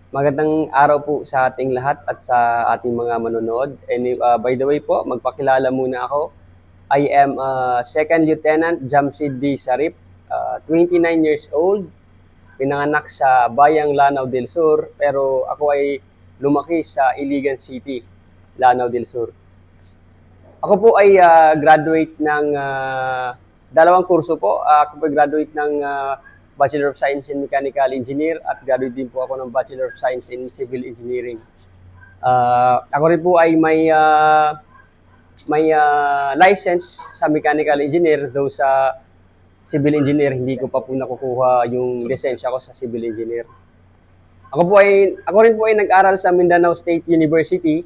Magandang araw po sa ating lahat at sa ating mga manonood. By the way po, magpakilala muna ako. I am Second Lieutenant Jamsid D. Sarip, 29 years old, pinanganak sa Bayang Lanao del Sur, pero ako ay lumaki sa Iligan City, Lanao del Sur. Ako po ay graduate ng dalawang kurso po. Ako po ay graduate ng Bachelor of Science in Mechanical Engineer at graduate din po ako ng Bachelor of Science in Civil Engineering. Ako rin po ay may license sa mechanical engineer, though sa civil engineer hindi ko pa po nakukuha yung lisensya ko sa civil engineer. Ako rin po ay nag-aral sa Mindanao State University,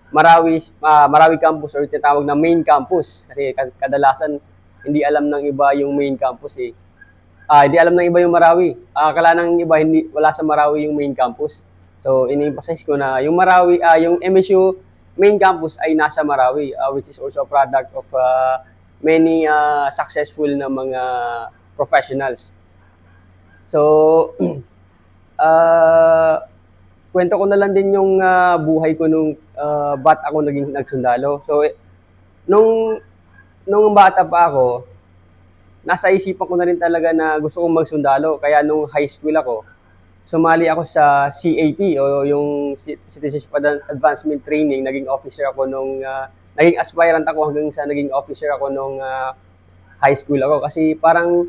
Marawi campus, or tinatawag na main campus, kasi kadalasan hindi alam ng iba yung main campus eh. Hindi alam ng iba yung Marawi. Akala ng iba wala sa Marawi yung main campus. So ini-emphasize ko na yung Marawi, yung MSU main campus ay nasa Marawi, which is also a product of many successful na mga professionals. So kwento ko na lang din yung buhay ko nung ba't ako naging nagsundalo. So nung bata pa ako, nasa isipan ko na rin talaga na gusto kong magsundalo. Kaya nung high school ako, sumali ako sa CAT o yung Citizenship Advancement Training. Naging officer ako naging aspirant ako hanggang sa naging officer ako nung high school ako. Kasi parang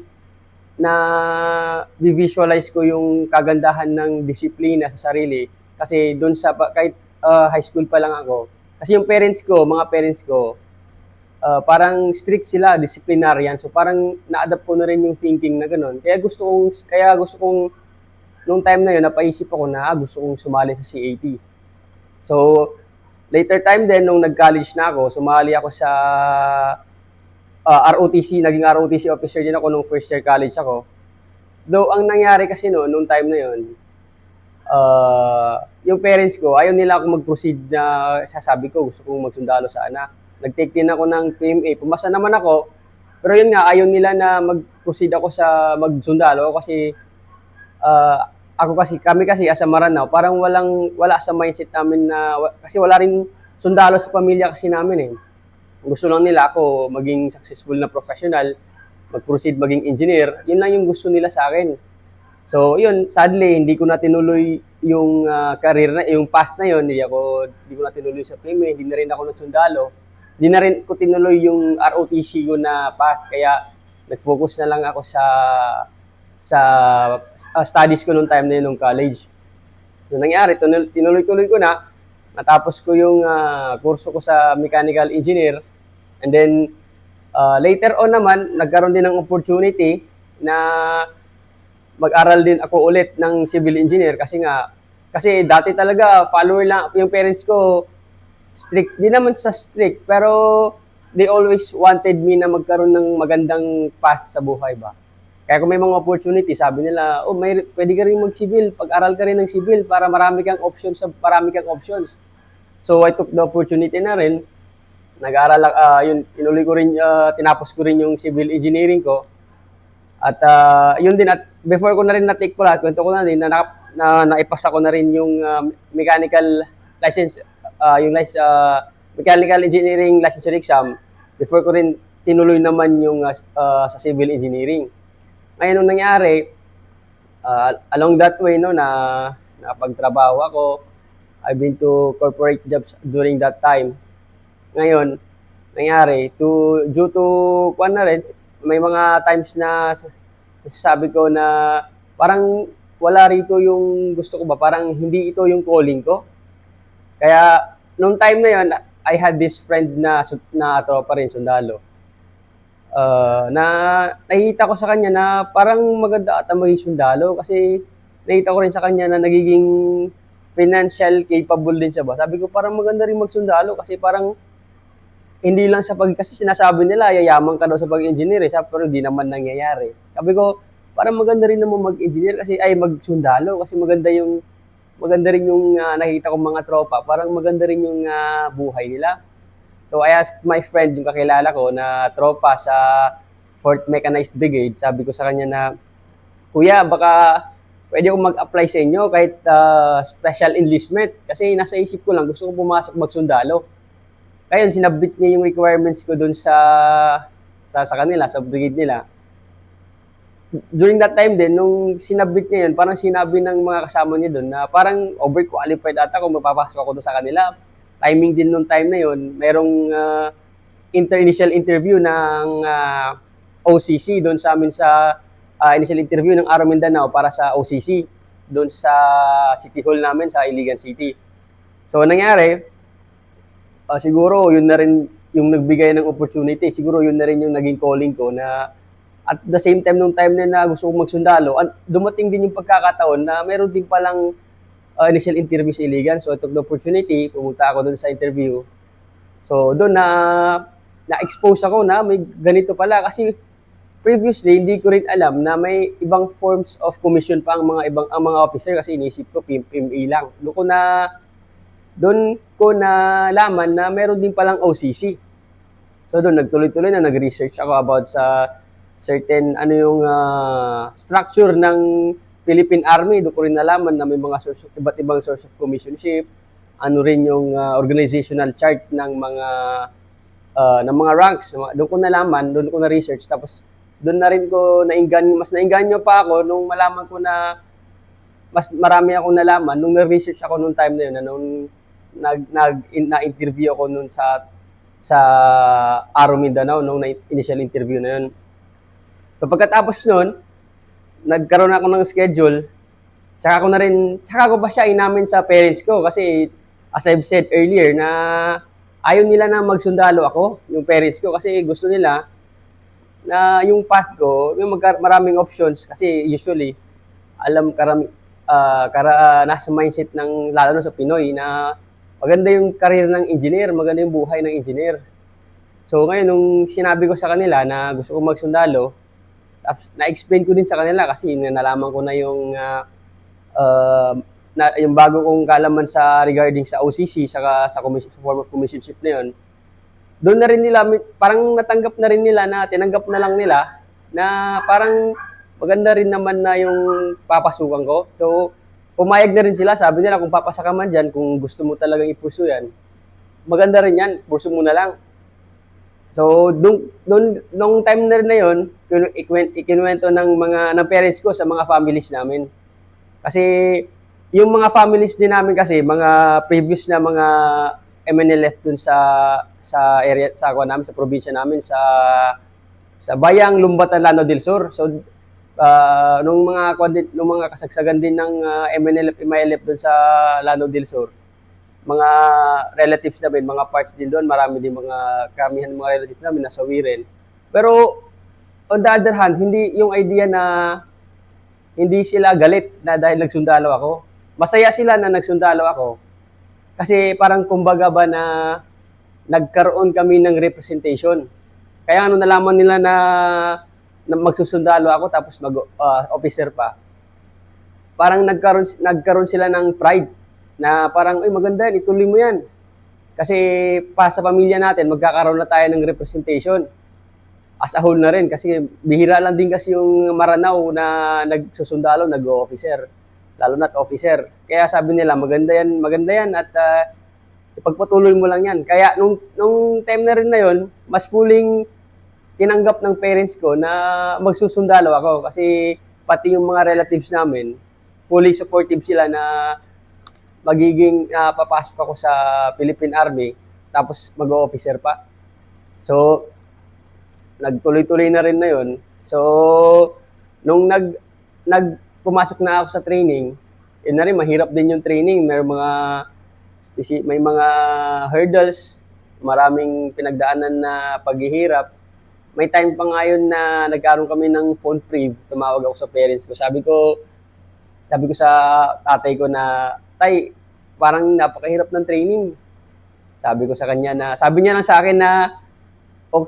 na-visualize ko yung kagandahan ng disiplina sa sarili. Kasi doon kahit high school pa lang ako, kasi yung mga parents ko, parang strict sila, disciplinarian. So parang na-adapt ko na rin yung thinking na gano'n. Kaya gusto kong nung time na yun, napaisip ako na gusto kong sumali sa CAT. So later time din, nung nag-college na ako, sumali ako sa ROTC, naging ROTC officer din ako nung first year college ako. Though ang nangyari kasi nung time na yun, yung parents ko, ayaw nila ako mag-proceed na sasabi ko, gusto kong magsundalo sa anak. Nag-take din ako ng PMA. Pumasa naman ako. Pero yun nga, ayaw nila na mag-proceed ako sa magsundalo kasi kami kasi as a Maranao, parang wala sa mindset namin na, kasi wala rin sundalo sa pamilya kasi namin eh. Gusto lang nila ako maging successful na professional, mag-proceed maging engineer. Yun lang yung gusto nila sa akin. So yun, sadly, hindi ko na tinuloy yung career yung path na yun. Hindi ko na tinuloy sa PMA, hindi na rin ako nagsundalo. Di na rin ko tinuloy yung ROTC ko na path, kaya nag-focus na lang ako sa studies ko nung time na yun, nung college. Yung nangyari, tinuloy-tuloy ko na, natapos ko yung kurso ko sa mechanical engineer, and then later on naman, nagkaroon din ng opportunity na mag-aral din ako ulit ng civil engineer kasi dati talaga follower lang yung parents ko. Strict, di naman sa strict, pero they always wanted me na magkaroon ng magandang path sa buhay ba. Kaya kung may mga opportunity, sabi nila, pwede ka rin mag-civil, pag-aral ka rin ng civil para marami kang options. So I took the opportunity na rin, nag-aral yun, tinapos ko rin yung civil engineering ko. At yun din, at before ko na rin na-take ko lahat, kwento ko na rin na naipasa ko na rin yung mechanical license, yung mechanical engineering licensure exam. Before ko rin tinuloy naman yung sa civil engineering. Ngayon nung nangyari, along that way na pagtrabaho ako, I've been to corporate jobs during that time. Ngayon, nangyari, due to may mga times na sabi ko na parang wala rito yung gusto ko ba, parang hindi ito yung calling ko. Kaya nung time na yon, I had this friend na tropa rin, sundalo. Nakita ko sa kanya na parang maganda ata maging sundalo kasi nakita ko rin sa kanya na nagiging financial capable din siya ba. Sabi ko parang maganda rin magsundalo kasi parang hindi lang kasi sinasabi nila yayaman ka daw sa pag-engineer pero hindi naman nangyayari. Sabi ko parang maganda rin naman mag-engineer magsundalo kasi maganda rin yung nakita kong mga tropa, parang maganda rin yung buhay nila. So I asked my friend, yung kakilala ko na tropa sa 4th Mechanized Brigade, sabi ko sa kanya na, Kuya, baka pwede akong mag-apply sa inyo kahit special enlistment. Kasi nasa isip ko lang, gusto ko pumasok magsundalo. Kaya sinabit niya yung requirements ko dun sa kanila, sa brigade nila. During that time din, nung sinabit niya yun, parang sinabi ng mga kasama niya doon na parang overqualified ata kung magpapasok ako doon sa kanila. Timing din nung time na yun, merong initial interview ng OCC doon sa amin sa initial interview ng Araw Mindanao para sa OCC doon sa City Hall namin sa Iligan City. So, nangyari, siguro yun na rin yung nagbigay ng opportunity. Siguro yun na rin yung naging calling ko na at the same time, nung time na gusto kong magsundalo, dumating din yung pagkakataon na meron din palang initial interview sa Iligan. So, I took the opportunity, pumunta ako doon sa interview. So, doon na-expose ako na may ganito pala. Kasi previously, hindi ko rin alam na may ibang forms of commission pa ang mga officer kasi inisip ko PMA lang. Doon ko nalaman na meron din palang OCC. So, doon nagtuloy-tuloy na nag-research ako about sa certain yung structure ng Philippine Army. Doon ko rin nalaman na may mga iba't ibang source of commissionship, ano rin yung organizational chart ng mga ranks. Doon ko nalaman, doon ko na research, tapos doon na rin ko mas nainganyo pa ako nung malaman ko na mas marami akong nalaman nung na-research ako nung time na yun, nung na-interview ako nung sa Araw Mindanao nung initial interview na yun. So pagkatapos nun, nagkaroon ako ng schedule, tsaka ko pa siya inamin sa parents ko kasi as I've said earlier na ayaw nila na magsundalo ako, yung parents ko, kasi gusto nila na yung path ko, yung maraming options kasi usually nasa mindset ng lalo na sa Pinoy na maganda yung career ng engineer, maganda yung buhay ng engineer. So ngayon nung sinabi ko sa kanila na gusto ko magsundalo, na-explain ko din sa kanila kasi nalaman ko na yung yung bago kong kalaman regarding sa OCC saka sa form of commissionship na yun. Doon na rin nila parang natanggap na rin nila na tinanggap na lang nila na parang maganda rin naman na yung papasukan ko. So pumayag na rin sila, sabi nila kung papasa ka man dyan, kung gusto mo talagang i-pursue yan, maganda rin yan, pursue mo na lang. So, nung time na rin na yun, ikinuwento ng parents ko sa mga families namin. Kasi, yung mga families din namin kasi, mga previous na mga MNLF dun sa area, sa probinsya namin, sa bayang Lumbatan, Lanao del Sur. So, nung mga kasagsagan din ng MNLF, MILF dun sa Lanao del Sur, mga relatives namin, mga parts din doon, marami din karamihan mga relatives namin nasawi rin. Pero on the other hand, hindi yung idea na hindi sila galit na dahil nagsundalo ako. Masaya sila na nagsundalo ako. Kasi parang kumbaga ba na nagkaroon kami ng representation. Kaya nalaman nila na magsusundalo ako tapos mag-officer pa. Parang nagkaroon sila ng pride na parang, maganda yan, ituloy mo yan. Kasi sa pamilya natin, magkakaroon na tayo ng representation. As a whole na rin, kasi bihira lang din kasi yung Maranao na nagsusundalo, nag-o-officer. Lalo na't officer. Kaya sabi nila, maganda yan at ipagpatuloy mo lang yan. Kaya nung time na rin na yun, mas fulling tinanggap ng parents ko na magsusundalo ako. Kasi pati yung mga relatives namin, fully supportive sila na magiging papasok ako sa Philippine Army tapos mag-o-officer pa. So, nagtuloy-tuloy na rin na yun. So, nung pumasok na ako sa training, yun na rin, mahirap din yung training. May mga hurdles, maraming pinagdaanan na paghihirap. May time pa nga yun na nagkaroon kami ng phone priv, tumawag ako sa parents ko. Sabi ko sa tatay ko na, tay, parang napakahirap ng training. Sabi niya lang sa akin na,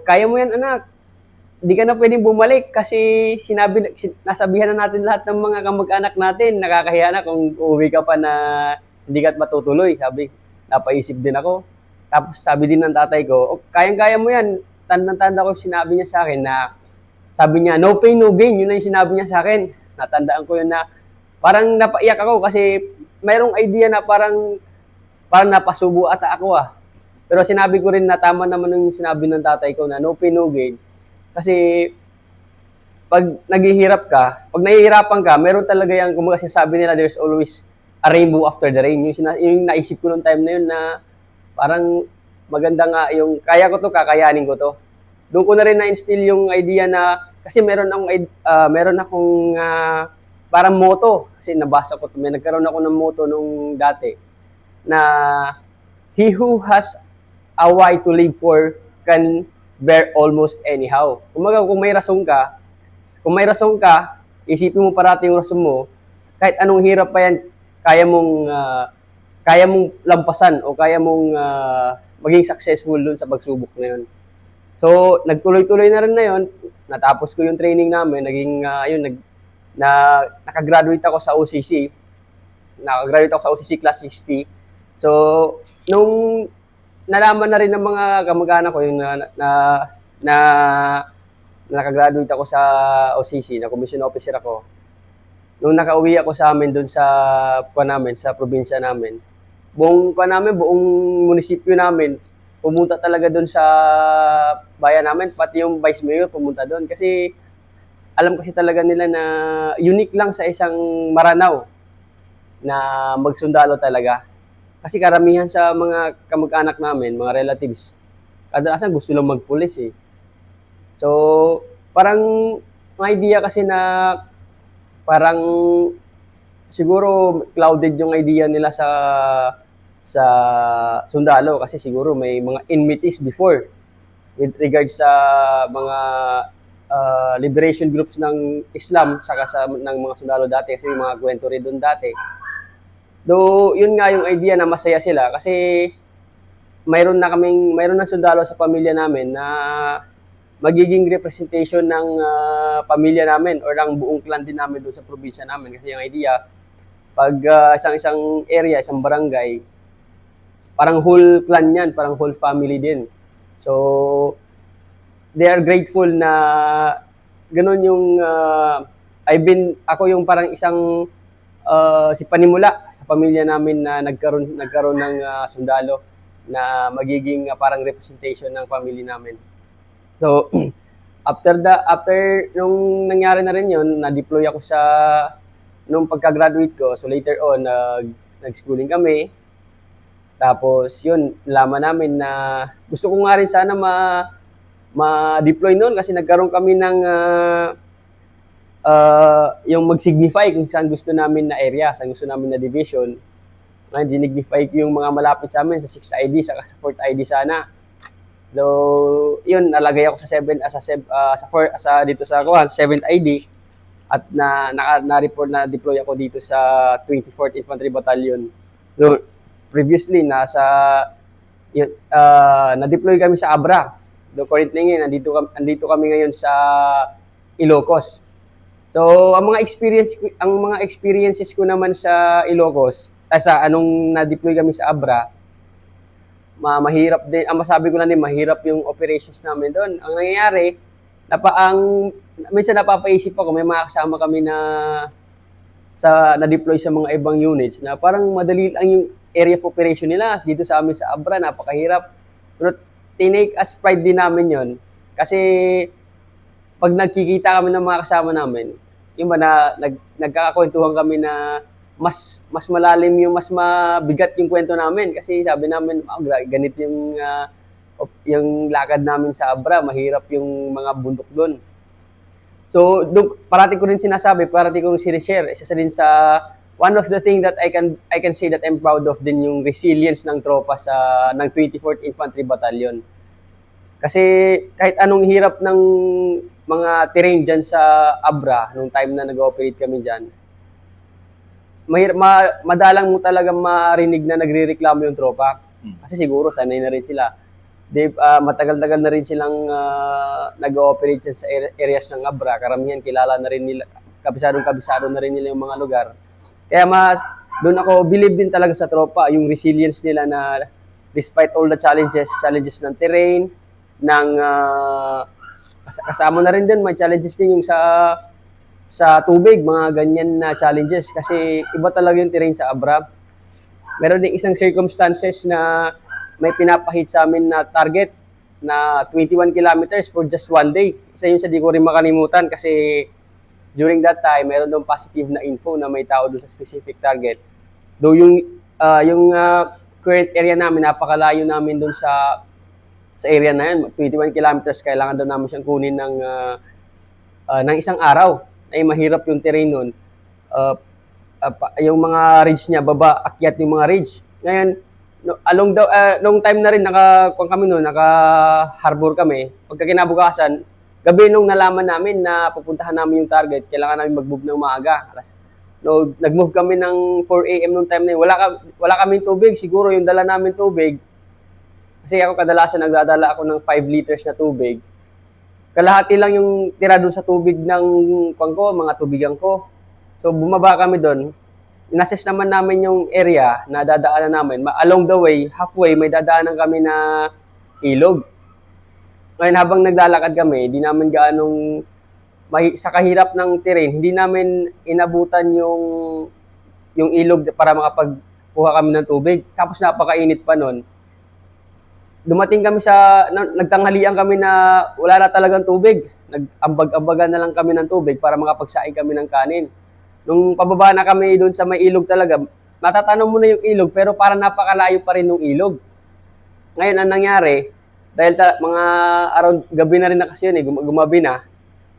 kaya mo yan anak, hindi ka na pwedeng bumalik kasi nasabihan na natin lahat ng mga kamag-anak natin, nakakahiya na kung uuwi ka pa na hindi ka matutuloy. Napaisip din ako. Tapos sabi din ng tatay ko, kayang-kaya mo yan. Tanda ko sinabi niya sa akin na, sabi niya, no pain, no gain. Yun na yung sinabi niya sa akin. Natandaan ko yun na, Parang napaiyak ako kasi mayroong idea na parang napasubo ata ako ah. Pero sinabi ko rin na tama naman yung sinabi ng tatay ko na no pain, no gain. Kasi pag pag nahihirapan ka, meron talaga yung, kumbaga sinasabi nila, there's always a rainbow after the rain. Yung naisip ko nung time na yun na parang maganda nga yung kaya ko to, kakayanin ko to. Doon ko na rin na-instill yung idea na, kasi meron akong parang motto, kasi nabasa ko, may nagkaroon ako ng motto nung dati, na he who has a why to live for can bear almost anyhow. Kumbaga, kung may rason ka, isipin mo parati yung rason mo, kahit anong hirap pa yan, kaya mong lampasan o kaya mong maging successful dun sa pagsubok na yun. So, nagtuloy-tuloy na rin na yun. Natapos ko yung training namin, nakagraduate ako sa OCC. Nakagraduate ako sa OCC Class 60. So, nung nalaman na rin ng mga kamag-anak ko yung na nakagraduate ako sa OCC, na commission officer ako. Nung nakauwi ako sa amin doon sa probinsya namin, buong munisipyo namin, pumunta talaga doon sa bayan namin, pati yung vice mayor pumunta doon kasi alam kasi talaga nila na unique lang sa isang Maranao na magsundalo talaga. Kasi karamihan sa mga kamag-anak namin, mga relatives, kadalasan gusto lang magpulis eh. So, parang ang idea kasi na parang siguro clouded yung idea nila sa sundalo kasi siguro may mga enmities before with regards sa mga liberation groups ng Islam saka ng mga sundalo dati kasi may mga kwento rin doon dati. Though yun nga yung idea na masaya sila kasi mayroon na sundalo sa pamilya namin na magiging representation ng pamilya namin or ng buong clan din namin doon sa probinsya namin. Kasi yung idea, pag isang area, isang barangay, parang whole clan yan, parang whole family din. So, they are grateful na ganun yung, ako yung parang isang si panimula sa pamilya namin na nagkaroon ng sundalo na magiging parang representation ng family namin. So, after nung nangyari na rin yun, na-deploy ako nung pagka-graduate ko. So, later on, nag-schooling kami. Tapos, yun, nalaman namin na gusto ko nga rin sana ma-deploy noon kasi nagkaroon kami ng yung mag-signify kung saan gusto namin na area, saan gusto namin na division. Ginignify ko yung mga malapit sa amin sa 6th ID, saka sa 4th ID sana. Though, yun, nalagay ako dito sa 7th ID at na-report na deploy ako dito sa 24th Infantry Battalion. So, previously, na-deploy kami sa Abra. Though, currently ngayon, nandito kami ngayon sa Ilocos. So, ang mga experiences ko naman sa Ilocos, anong na-deploy kami sa Abra, mahirap din. Ang masabi ko lang din, mahirap yung operations namin doon. Ang nangyayari, minsan napapaisip ako, may mga kasama kami na-deploy sa mga ibang units na parang madali lang yung area of operation nila. Dito sa amin sa Abra, napakahirap. Pero tinake as pride din namin yon kasi pag nagkikita kami ng mga kasama namin, yung nagkakakwentuhan kami na mas malalim mas mabigat yung kwento namin kasi sabi namin ganito yung lakad namin sa Abra, mahirap yung mga bundok doon. So parati ko rin sinasabi, parati kong sinishare, isa din sa one of the thing that I can say that I'm proud of din yung resilience ng tropa ng 24th Infantry Battalion. Kasi kahit anong hirap ng mga terrain dyan sa Abra nung time na nag-ooperate kami dyan, madalang mo talaga marinig na nagrereklamo yung tropa. Kasi siguro sanay na rin sila. Matagal-tagal na rin silang nag-ooperate dyan sa areas ng Abra. Karamihan kilala na rin nila, kabisado na rin nila yung mga lugar. Kaya doon ako believe din talaga sa tropa, yung resilience nila na despite all the challenges ng terrain, kasama na rin din, may challenges din yung sa sa tubig, mga ganyan na challenges kasi iba talaga yung terrain sa Abra. Meron din isang circumstances na may pinapahit sa amin na target na 21 kilometers for just one day. Isa yun sa di ko rin makalimutan kasi during that time, meron doon positive na info na may tao doon sa specific target. Though yung current area namin, napakalayo namin doon sa area na yun, 21 kilometers, kailangan doon namin siyang kunin ng isang araw. Ay mahirap yung terrain nun. Yung mga ridge niya, baba, akyat yung mga ridge. Ngayon, nung time na rin, naka-harbor kami, pagka kinabukasan, gabi nung nalaman namin na pupuntahan namin yung target, kailangan namin mag-move ng maaga. No, nag-move kami ng 4 a.m. nung time na yun. Wala kaming tubig. Siguro yung dala namin tubig, kasi ako kadalasan nagdadala ako ng 5 liters na tubig. Kalahati lang yung tira doon sa tubig ng mga tubigan ko. So bumaba kami doon. Inassess naman namin yung area na dadaanan namin. Along the way, halfway, may dadaanan kami na ilog. Ngayon habang naglalakad kami, di namin gaanong sa kahirap ng terrain, hindi namin inabutan yung ilog para makapagkuha kami ng tubig. Tapos napakainit pa nun. Dumating kami nagtanghalian kami na wala na talagang tubig. Nag-ambag-ambagan na lang kami ng tubig para makapagsaing kami ng kanin. Nung pababa na kami doon sa may ilog talaga, matatanong mo na yung ilog pero parang napakalayo pa rin ng ilog. Ngayon, ang nangyari, dahil mga around gabi na rin na kasi yun gumabi na.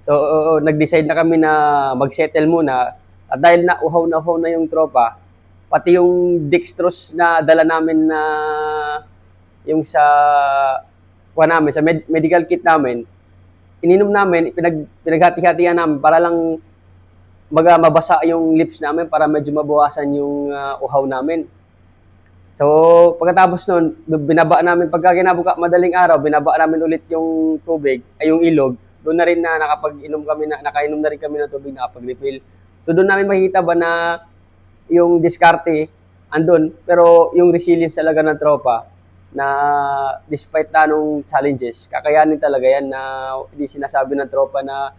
So, nag-decide na kami na mag-settle muna. At dahil uhaw na yung tropa, pati yung dextrose na dala namin na yung sa medical kit namin, ininom namin, pinaghati-hatihan namin para lang mabasa yung lips namin para medyo mabawasan yung uhaw namin. So, pagkatapos nun, madaling araw, binaba namin ulit yung tubig, yung ilog. Doon na rin na nakainom na rin kami ng tubig, nakapag-refill. So, doon namin makikita ba na yung diskarte andun, pero yung resilience talaga ng tropa na despite nung challenges, kakayanin talaga yan na hindi sinasabi ng tropa na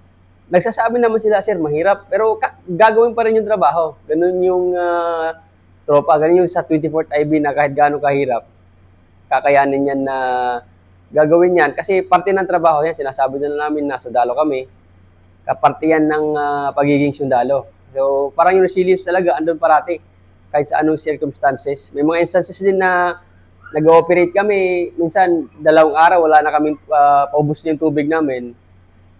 nagsasabi naman sila, sir, mahirap, pero gagawin pa rin yung trabaho. Ganun yung tropa, ganun yung sa 24th IB na kahit gaano kahirap, kakayanin yan na gagawin yan. Kasi parte ng trabaho yan, sinasabi na namin na sundalo kami, kaparte yan ng pagiging sundalo. So, parang yung resilience talaga, andun parati, kahit sa anong circumstances. May mga instances din na nag-ooperate kami, minsan 2 araw, wala na kami paubos yung tubig namin.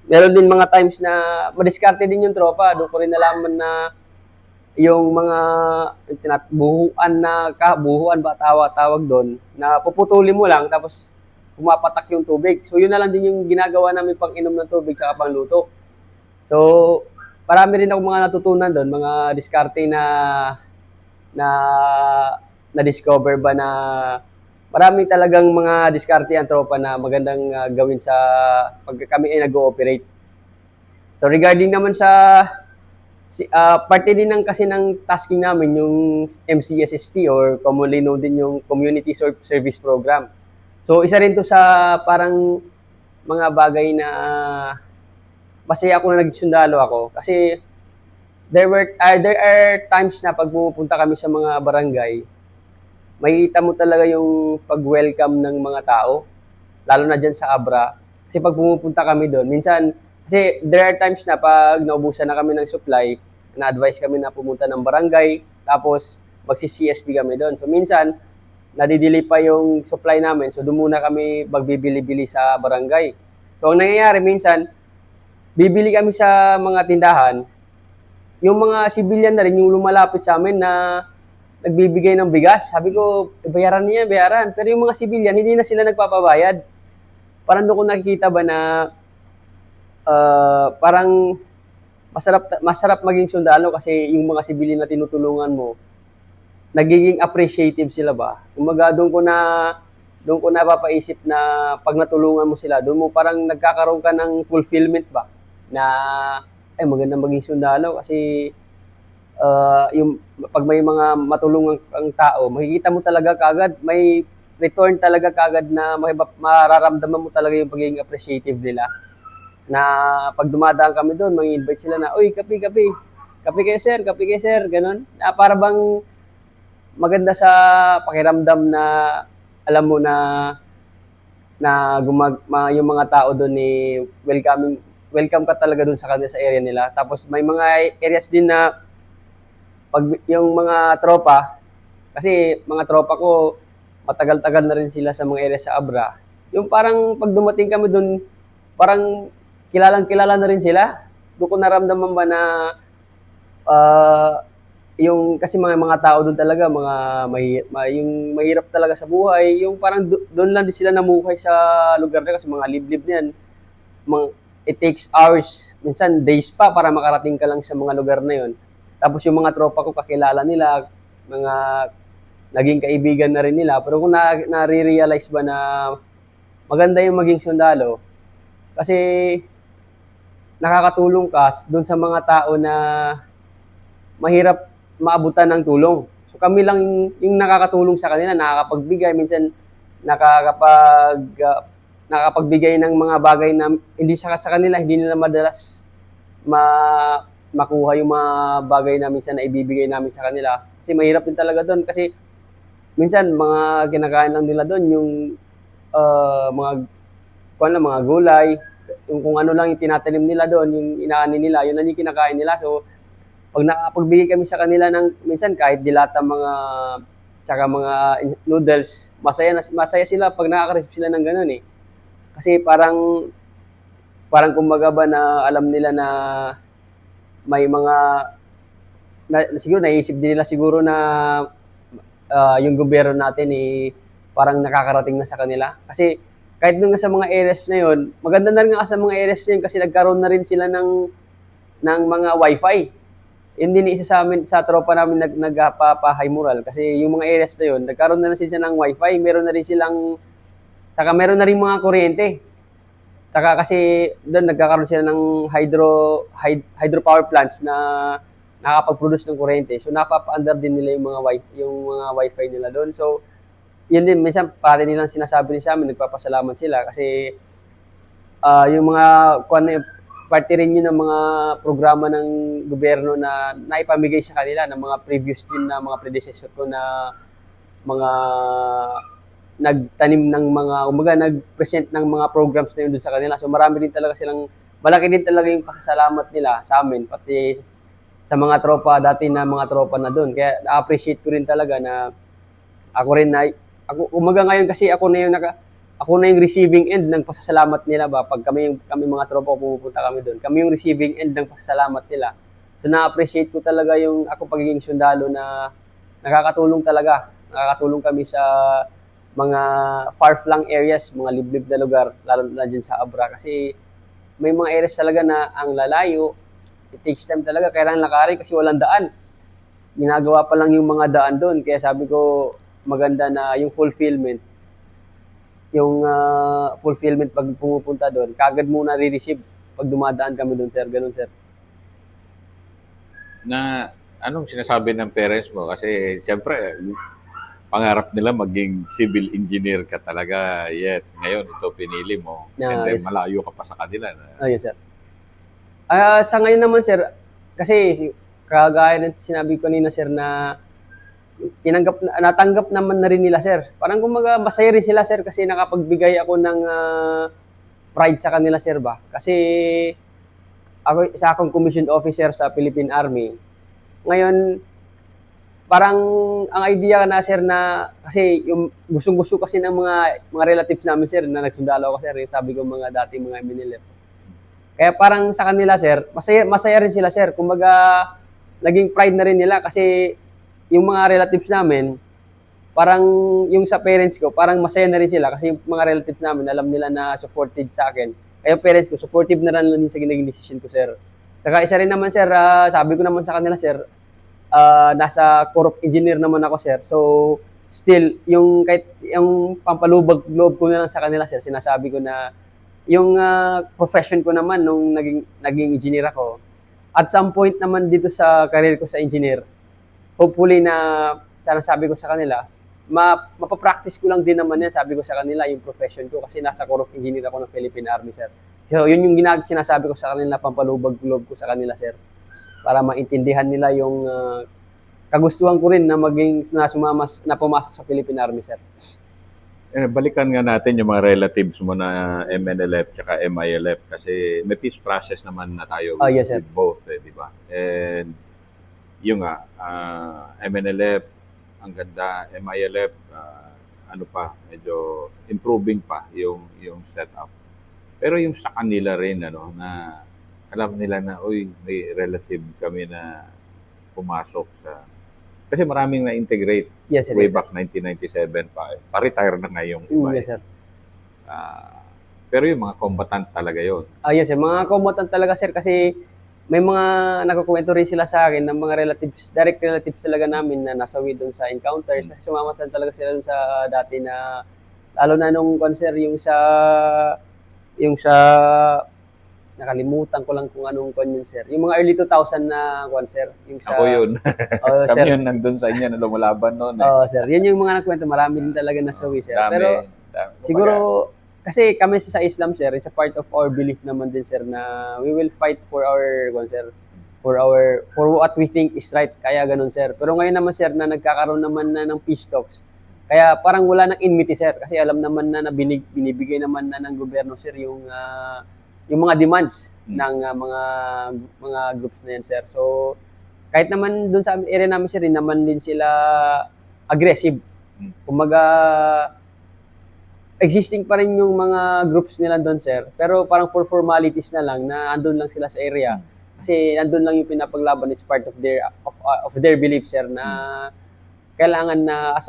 Meron din mga times na madiskarte din yung tropa. Doon ko rin nalaman na yung mga buhuan ba tawag doon, na puputulin mo lang tapos pumapatak yung tubig. So yun na lang din yung ginagawa namin pang inom ng tubig tsaka pang luto. So marami rin ako mga natutunan doon, mga diskarte na discover ba na marami talagang mga diskarte ang tropa na magandang gawin sa pag kami ay nag-ooperate. So regarding naman sa parte din kasi ng tasking namin yung MCSST or commonly known din yung Community Service Program. So isa rin to sa parang mga bagay na masaya ako na nagsundalo ako kasi there are times na pag pupunta kami sa mga barangay, makikita mo talaga yung pag-welcome ng mga tao, lalo na dyan sa Abra. Kasi pag pumupunta kami doon, minsan, kasi there are times na pag naubusan na kami ng supply, na-advise kami na pumunta ng barangay, tapos magsi-CSP kami doon. So minsan, nadidili pa yung supply namin, so doon muna kami magbibili-bili sa barangay. So ang nangyayari minsan, bibili kami sa mga tindahan, yung mga civilian na rin yung lumalapit sa amin na nagbibigay ng bigas. Sabi ko, bayaran niya, bayaran. Pero yung mga civilian, hindi na sila nagpapabayad. Parang doon ko nakikita ba na parang masarap maging sundalo kasi yung mga civilian na tinutulungan mo, nagiging appreciative sila ba? Kumaga doon ko napapaisip na pag natulungan mo sila, doon mo parang nagkakaroon ka ng fulfillment ba? Na ay magandang maging sundalo kasi yung pag may mga matulungan ang tao, makikita mo talaga kagad, may return talaga kagad na mararamdaman mo talaga yung pagiging appreciative nila. na pag dumadaan kami doon, mang-invite sila na, uy, kape, kape. Kape kayo sir, ganun. Na para bang maganda sa pakiramdam na alam mo na yung mga tao doon ni welcome ka talaga doon sa kanila sa area nila. Tapos may mga areas din na pag yung mga tropa, kasi mga tropa ko matagal-tagal na rin sila sa mga area sa Abra. Yung parang pag dumating kami doon, parang kilalang-kilala na rin sila. Doon ko naramdaman ba na yung kasi mga tao doon talaga yung mahirap talaga sa buhay, yung parang doon lang din sila namuhay sa lugar na kasi mga liblib niyan. It takes hours, minsan days pa para makarating ka lang sa mga lugar na yon. Tapos yung mga tropa ko kakilala nila, mga naging kaibigan na rin nila. Pero kung nare-realize ba na maganda yung maging sundalo, kasi nakakatulong ka doon sa mga tao na mahirap maabutan ng tulong. So kami lang yung nakakatulong sa kanila, nakakapagbigay, minsan nakakapagbigay ng mga bagay na hindi sa kanila, hindi nila madalas makuha yung mga bagay na minsan na ibibigay namin sa kanila. Kasi mahirap din talaga doon kasi minsan mga kinakain lang nila doon yung mga gulay, yung kung ano lang yung tinatanim nila doon, yung inaani nila, yun lang yung kinakain nila. So pag nakapagbigay kami sa kanila ng minsan kahit dilata saka mga noodles, masaya sila pag nakaka-receive sila ng ganun eh. Kasi parang kumbaga ba na alam nila na may mga siguro naisip din nila siguro na yung gobyerno natin parang nakakarating na sa kanila. Kasi kahit nung sa mga areas na yun, maganda na rin nga sa mga areas na yun kasi nagkaroon na rin sila ng mga wifi. Yun din isa sa amin, sa tropa namin nagpapa-high moral kasi yung mga areas na yun, nagkaroon na sila ng wifi, meron na rin silang, saka meron na rin mga kuryente. Saka kasi doon nagkakaroon sila ng hydropower plants na nakakapag-produce ng kuryente. So napapa-under din nila yung mga wifi nila doon. So yun din, minsan pati nilang sinasabi din sa amin, nagpapasalamat sila kasi yung mga party rin yun ng mga programa ng gobyerno na naipamigay sa kanila ng mga previous din na mga predecessor ko na mga nagtanim ng nag-present ng mga programs na yun doon sa kanila. So marami din talaga malaki din talaga yung pasasalamat nila sa amin, pati sa mga tropa, dati na mga tropa na doon. Kaya na-appreciate ko rin talaga na ngayon kasi ako na yung receiving end ng pasasalamat nila ba pag kami mga tropa pumupunta kami doon. Kami yung receiving end ng pasasalamat nila. So na-appreciate ko talaga yung ako pagiging sundalo na nakakatulong kami sa mga far-flung areas, mga liblib na lugar, lalo na dyan sa Abra. Kasi may mga areas talaga na ang lalayo, it takes time talaga, kailangan lakarin kasi walang daan. Ginagawa pa lang yung mga daan doon. Kaya sabi ko, maganda na yung fulfillment pag pumupunta doon, kagad muna re-receive pag dumadaan kami doon, sir. Ganun, sir. Na anong sinasabi ng parents mo? Kasi siyempre, pangarap nila maging civil engineer ka talaga. Yet, ngayon ito pinili mo. And then Yes. malayo ka pa sa kanila. Yes, sir. Sa ngayon naman, sir, kasi kagaya ng sinabi ko kanina, sir, na natanggap naman na rin nila, sir. Parang kumaga masaya rin sila, sir, kasi nakapagbigay ako ng pride sa kanila, sir ba. Kasi isa akong commissioned officer sa Philippine Army. Ngayon, parang ang idea na, sir, na kasi yung gustong-gusto kasi ng mga relatives namin, sir, na nagsundalo ako, sir, yung sabi ko mga dati mga MNLF. Kaya parang sa kanila, sir, masaya rin sila, sir. Kumbaga, naging pride na rin nila kasi yung mga relatives namin, parang yung sa parents ko, parang masaya na rin sila kasi yung mga relatives namin, alam nila na supportive sa akin. Kaya yung parents ko, supportive na rin sa ginaging decision ko, sir. Saka isa rin naman, sir, sabi ko naman sa kanila, sir, nasa Corp Engineer naman ako, sir. So, still, kahit yung pampalubag loob ko na lang sa kanila, sir, sinasabi ko na yung profession ko naman nung naging engineer ako, at some point naman dito sa career ko sa engineer, hopefully na sana sabi ko sa kanila, mapapractice ko lang din naman yan, sabi ko sa kanila, yung profession ko, kasi nasa Corps of Engineer ako ng Philippine Army, sir. So, yun yung sinasabi ko sa kanila, pampalubag loob ko sa kanila, sir, para maintindihan nila yung kagustuhan ko rin na na pumasok sa Philippine Army, sir. Balikan nga natin yung mga relatives mo na MNLF at MILF kasi may peace process naman na tayo Yes, sir. with both, di ba? And yung nga, MNLF, ang ganda, MILF, ano pa, medyo improving pa yung setup. Pero yung sa kanila rin, ano, na alam nila na, uy, may relative kami na pumasok sa... Kasi maraming na-integrate Yes, sir. way Yes, sir. back 1997 pa. Pa-retire na nga yung iba. Yes, sir. Pero yung mga combatant talaga yon. Yes, sir. Mga combatant talaga, sir, kasi may mga nagkukwento rin sila sa akin ng mga relatives, direct relatives talaga namin na nasawi doon sa encounters. Kasi sumamatan talaga sila doon sa dati na, lalo na nung concert, yung sa nakalimutan ko lang kung anong kon yun, sir. Yung mga early 2000 na concert. Yung sa, Ako yun. Oh, Kami sir. yun nandun sa inyo na lumalaban noon. Sir. Yan yung mga nagkwento. Marami din talaga nasawi, sir. Dami, Pero dami. siguro, kasi kami sa Islam, sir, it's a part of our belief naman din, sir, na we will fight for our, sir, for what we think is right. Kaya ganun, sir. Pero ngayon naman, sir, na nagkakaroon naman na ng peace talks, kaya parang wala nang enmity, sir. Kasi alam naman na binibigay naman na ng gobyerno, sir, yung mga demands ng mga groups na yan, sir. So, kahit naman dun sa area namin, sir, naman din sila aggressive. Kumaga, existing pa rin yung mga groups nila doon, sir. Pero parang for formalities na lang, na andun lang sila sa area. Kasi andun lang yung pinapaglaban, is part of their belief, sir, na kailangan na as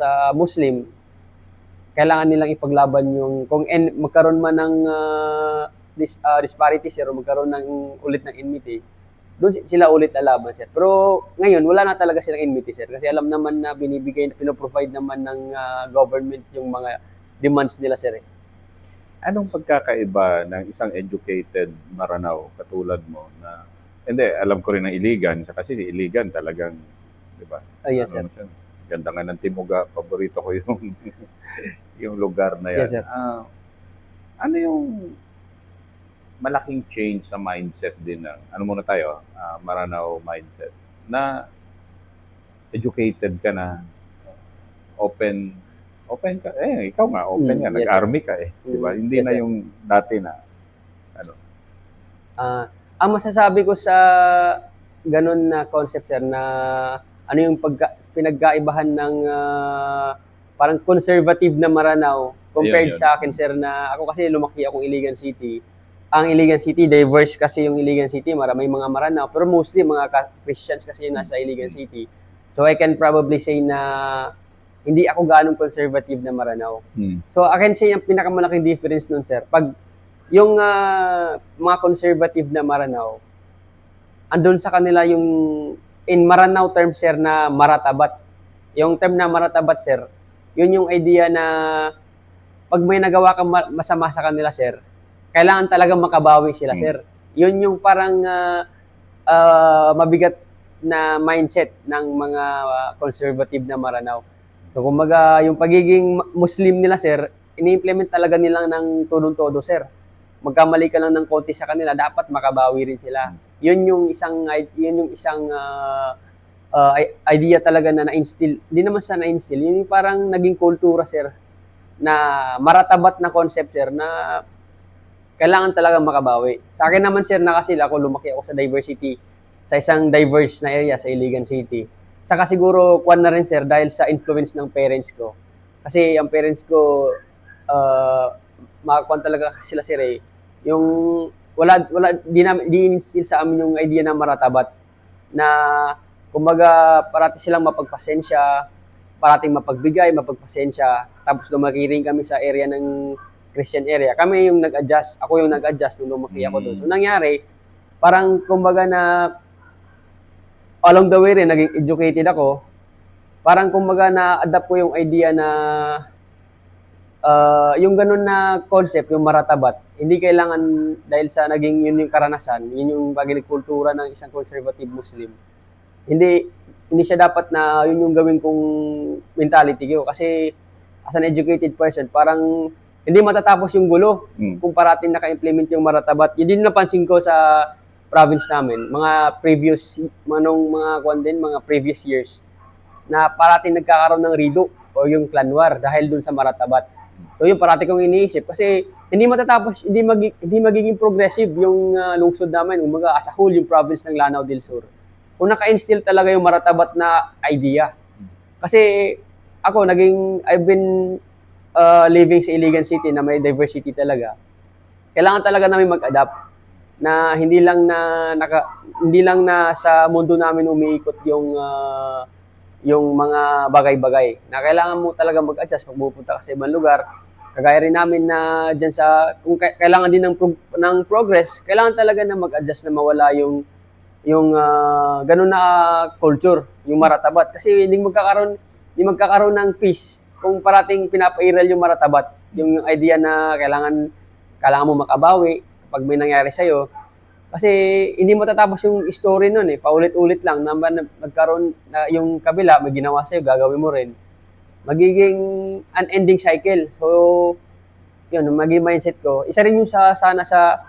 a Muslim, kailangan nilang ipaglaban yung kung magkaroon man ng disparities, sir, o magkaroon ng ulit ng enmity, doon sila ulit lalaban, sir. Pero ngayon, wala na talaga silang enmity, sir. Kasi alam naman na pinoprovide naman ng government yung mga demands nila, sir. Anong pagkakaiba ng isang educated Maranao katulad mo na, hindi, alam ko rin ng Iligan, kasi Iligan talagang, di ba? Yes, sir. Ganda nga ng Timuga, paborito ko yung yung lugar na yan. Yes, sir. Ano yung malaking change sa mindset din ng, ano muna tayo, Maranao mindset, na educated ka na, open ka, ikaw nga, open ka, Yes, nag-army ka di ba? Hindi Yes, na sir. yung dati na, ano. Ang masasabi ko sa ganun na concept, sir, na ano yung pinagkaibahan ng parang conservative na Maranao compared Ayun. sa akin, sir, na ako kasi lumaki akong Iligan City. Ang Iligan City, diverse kasi yung Iligan City, may mga Maranao, pero mostly mga Christians kasi yung nasa Iligan City. So I can probably say na hindi ako ganong conservative na Maranao. So akin siya yung pinakamalaking difference nun, sir. Pag yung mga conservative na Maranao, andun sa kanila yung in Maranao term, sir, na maratabat. Yung term na maratabat, sir, yun yung idea na pag may nagawa kang masama sa kanila, sir, kailangan talaga makabawi sila, sir. Yun yung parang mabigat na mindset ng mga conservative na Maranao. So, kumbaga, yung pagiging Muslim nila, sir, ini-implement talaga nila ng todo-todo, sir. Magkamali ka lang ng konti sa kanila, dapat makabawi rin sila. Yun yung isang idea talaga na na-instill. Hindi naman sa na-instill, yun yung parang naging kultura, sir, na maratabat na concept, sir, na kailangan talaga makabawi. Sa akin naman, sir, na kasi ako lumaki ako sa diversity, sa isang diverse na area sa Iligan City. Saka siguro, kuwan na rin, sir, dahil sa influence ng parents ko. Kasi ang parents ko, makakuan talaga sila, sir, yung di in-instill sa amin yung idea na maratabat. Na, kumbaga, parati silang mapagpasensya, parating mapagbigay, mapagpasensya. Tapos lumaki rin kami sa area ng Christian area. Kami yung nag-adjust, ako yung nag-adjust nung lumaki ako doon. So nangyari, parang kumbaga na along the way rin, naging educated ako. Parang kumbaga na-adapt ko yung idea na yung ganun na concept, yung maratabat, hindi kailangan dahil sa naging yun yung karanasan, yun yung pagiging kultura ng isang conservative Muslim. Hindi hindi siya dapat na yun yung gawin kong mentality ko. Kasi as an educated person, parang hindi matatapos yung gulo kung parating naka-implement yung maratabat. Yun din napansin ko sa province namin, mga previous, mga previous years, na parating nagkakaroon ng rido o yung clan war dahil dun sa maratabat. So yun, parati kong iniisip kasi hindi matatapos, hindi magiging progressive yung lungsod namin, umaga as a whole yung province ng Lanao del Sur. Kung naka-instill talaga yung maratabat na idea. Kasi ako, I've been living sa Iligan City na may diversity talaga. Kailangan talaga namin mag-adapt na hindi lang na sa mundo namin umiikot yung mga bagay-bagay. Na kailangan mo talaga mag-adjust pag pupunta ka sa ibang lugar. Kagaya rin namin na diyan sa kung kailangan din ng progress, kailangan talaga na mag-adjust na mawala yung ganun na culture, yung maratabat. Kasi hindi magkakaroon ng peace kung parating pinapairal yung maratabat, yung idea na kailangan mo makabawi pag may nangyari sa'yo. Kasi hindi matatapos yung story nun eh. Paulit-ulit lang. Nagkaroon na yung kabila, may ginawa sa'yo, gagawin mo rin. Magiging unending cycle. So, yun, maging mindset ko. Isa rin yung sana sa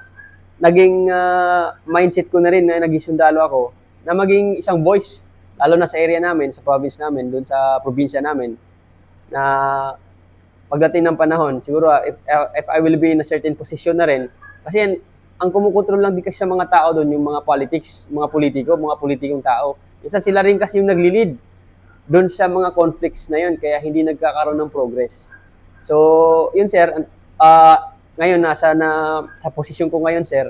naging mindset ko na rin na naging sundalo ako, na maging isang voice, lalo na sa area namin, sa province namin, doon sa probinsya namin, na pagdating ng panahon, siguro if I will be in a certain position na rin, kasi ang kumukontrol lang din kasi sa mga tao doon, yung mga politics, mga politikong tao. Minsan sila rin kasi yung naglilid doon sa mga conflicts na yun, kaya hindi nagkakaroon ng progress. So, yun sir, ngayon sa posisyon ko ngayon sir,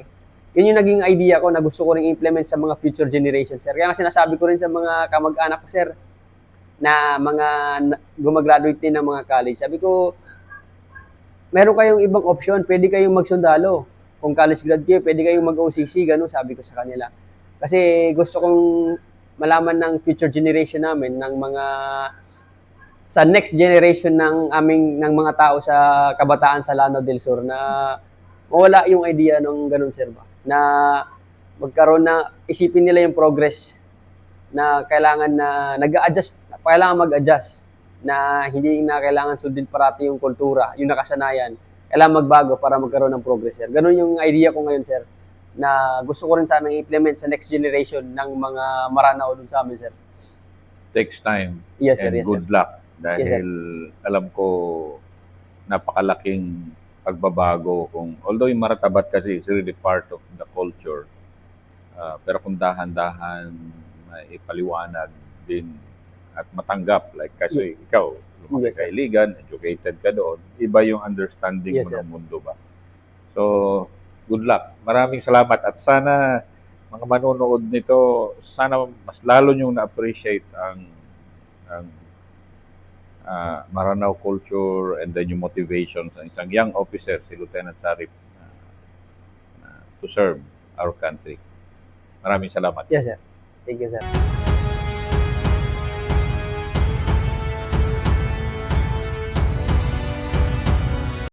yun yung naging idea ko na gusto ko ring implement sa mga future generation sir. Kaya nga sinasabi ko rin sa mga kamag-anak ko sir, na gumagraduate din ng mga college. Sabi ko, meron kayong ibang option, pwede kayong magsundalo. Kung college grad kayo, pwede kayong mag-OCC, gano'n sabi ko sa kanila. Kasi gusto kong malaman ng future generation namin, sa next generation ng mga tao sa kabataan sa Lanao del Sur na mawala yung idea ng ganun sir ba, na magkaroon na isipin nila yung progress na kailangan mag-adjust na hindi na kailangan sundin parati yung kultura, yung nakasanayan. Kailangan magbago para magkaroon ng progress sir. Ganun yung idea ko ngayon sir, na gusto ko rin sana i-implement sa next generation ng mga Maranao dun sa amin sir. Takes time. Yes sir, and yes good sir. luck. Dahil Yes, sir. alam ko napakalaking pagbabago although yung maratabat kasi is really part of the culture. Pero kung dahan-dahan ipaliwanag din at matanggap, like kasi ikaw, lumaki Yes, sa sir. Iligan, educated ka doon, iba yung understanding Yes, mo sir. ng mundo ba. So, good luck. Maraming salamat at sana mga manonood nito, sana mas lalo nyong na-appreciate ang Maranao culture and then yung motivation sa isang young officer, si Lieutenant Sarip, to serve our country. Maraming salamat. Yes sir. Thank you sir.